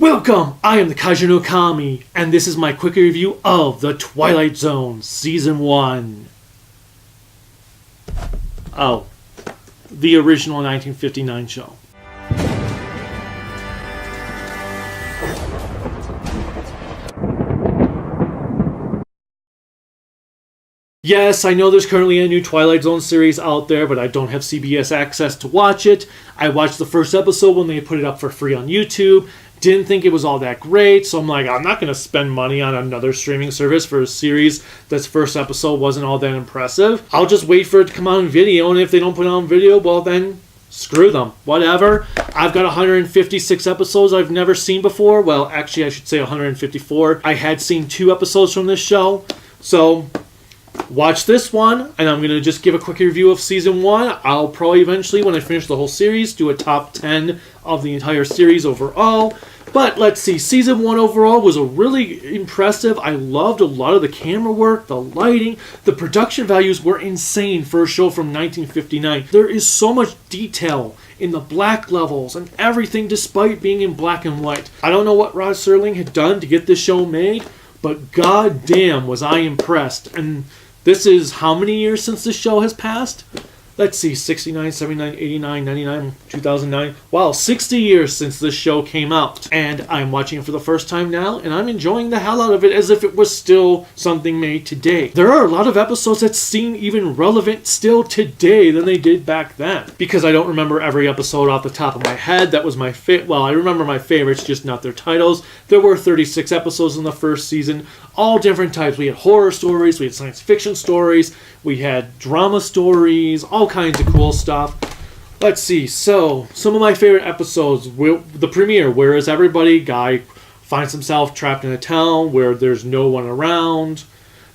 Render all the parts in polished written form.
Welcome! I am the Kaiju no Kami, and this is my quick review of The Twilight Zone Season 1. Oh, the original 1959 show. Yes, I know there's currently a new Twilight Zone series out there, but I don't have CBS access to watch it. I watched the first episode when they put it up for free on YouTube. Didn't think it was all that great, so I'm like, I'm not going to spend money on another streaming service for a series that's first episode wasn't all that impressive. I'll just wait for it to come out on video, and if they don't put it on video, well then, screw them. Whatever. I've got 156 episodes I've never seen before. Well, actually, I should say 154. I had seen 2 episodes from this show, so watch this one, and I'm going to just give a quick review of Season 1. I'll probably eventually, when I finish the whole series, do a top 10 of the entire series overall. But let's see, Season 1 overall was a really impressive. I loved a lot of the camera work, the lighting. The production values were insane for a show from 1959. There is so much detail in the black levels and everything despite being in black and white. I don't know what Rod Serling had done to get this show made, but goddamn was I impressed. And this is how many years since this show has passed? Let's see, 69, 79, 89, 99, 2009. Wow, 60 years since this show came out. And I'm watching it for the first time now, and I'm enjoying the hell out of it as if it was still something made today. There are a lot of episodes that seem even relevant still today than they did back then. Because I don't remember every episode off the top of my head. That was my well, I remember my favorites, just not their titles. There were 36 episodes in the first season, all different types. We had horror stories, we had science fiction stories, we had drama stories, all kinds of cool stuff. Let's see, so some of my favorite episodes, the premiere, where is everybody? Guy finds himself trapped in a town where there's no one around.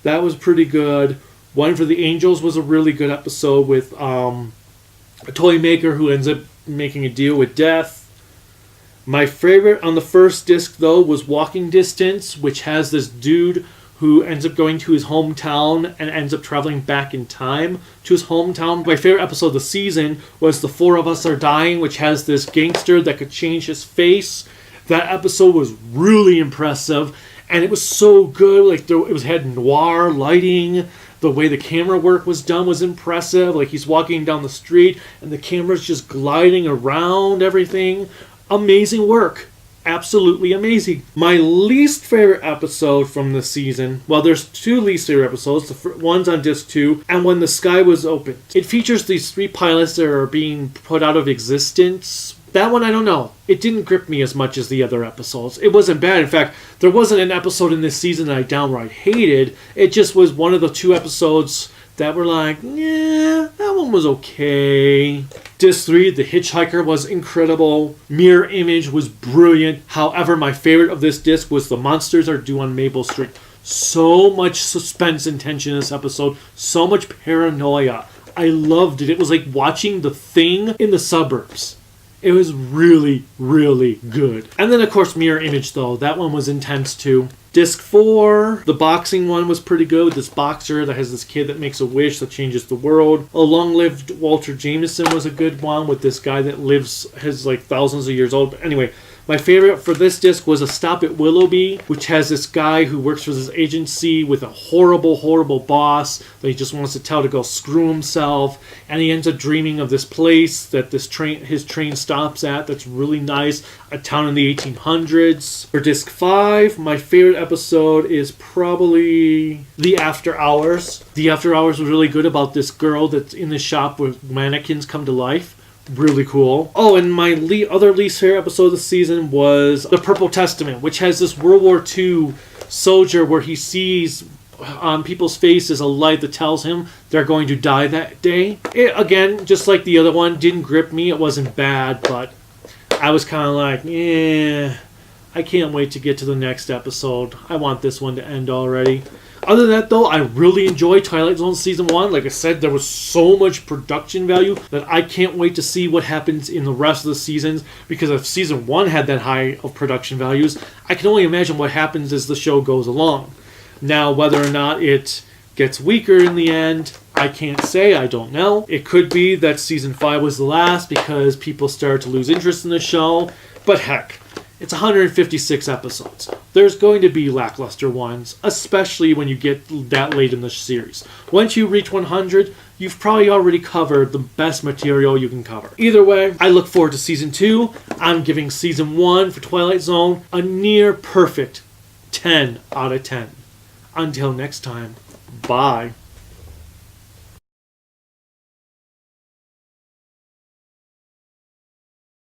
That was pretty good. One for the Angels was a really good episode with a toy maker who ends up making a deal with death. My favorite on the first disc, though, was Walking Distance, which has this dude who ends up going to his hometown and ends up traveling back in time to his hometown. My favorite episode of the season was The Four of Us Are Dying, which has this gangster that could change his face. That episode was really impressive, and it was so good. Like, it had noir lighting. The way the camera work was done was impressive. Like, he's walking down the street, and the camera's just gliding around everything. Amazing work. Absolutely amazing. My least favorite episode from the season, well, there's 2 least favorite episodes. One's on disc 2, and When the Sky Was Opened. It features these 3 pilots that are being put out of existence. That one, I don't know. It didn't grip me as much as the other episodes. It wasn't bad. In fact, there wasn't an episode in this season that I downright hated. It just was one of the 2 episodes that were like, yeah, that one was okay. Disc 3, The Hitchhiker, was incredible. Mirror Image was brilliant. However, my favorite of this disc was The Monsters Are Due on Maple Street. So much suspense and tension in this episode. So much paranoia. I loved it. It was like watching The Thing in the suburbs. It was really, really good. And then, of course, Mirror Image, though. That one was intense, too. Disc 4, the boxing one was pretty good with this boxer that has this kid that makes a wish that changes the world. A Long-Lived Walter Jameson was a good one with this guy that has like thousands of years old. But anyway, my favorite for this disc was A Stop at Willoughby, which has this guy who works for this agency with a horrible, horrible boss that he just wants to tell to go screw himself. And he ends up dreaming of this place that his train stops at that's really nice, a town in the 1800s. For disc 5, my favorite episode is probably The After Hours. The After Hours was really good about this girl that's in the shop where mannequins come to life. Really cool. Oh, and my other least favorite episode of the season was The Purple Testament, which has this World War II soldier where he sees on people's faces a light that tells him they're going to die that day. It, again, just like the other one, didn't grip me. It wasn't bad, but I was kind of like, yeah, I can't wait to get to the next episode. I want this one to end already. Other than that, though, I really enjoyed Twilight Zone Season 1. Like I said, there was so much production value that I can't wait to see what happens in the rest of the seasons, because if Season 1 had that high of production values, I can only imagine what happens as the show goes along. Now, whether or not it gets weaker in the end, I can't say. I don't know. It could be that Season 5 was the last because people started to lose interest in the show. But heck, It's 156 episodes. There's going to be lackluster ones, especially when you get that late in the series. Once you reach 100, you've probably already covered the best material you can cover. Either way, I look forward to Season 2. I'm giving Season 1 for Twilight Zone a near perfect 10 out of 10. Until next time, bye.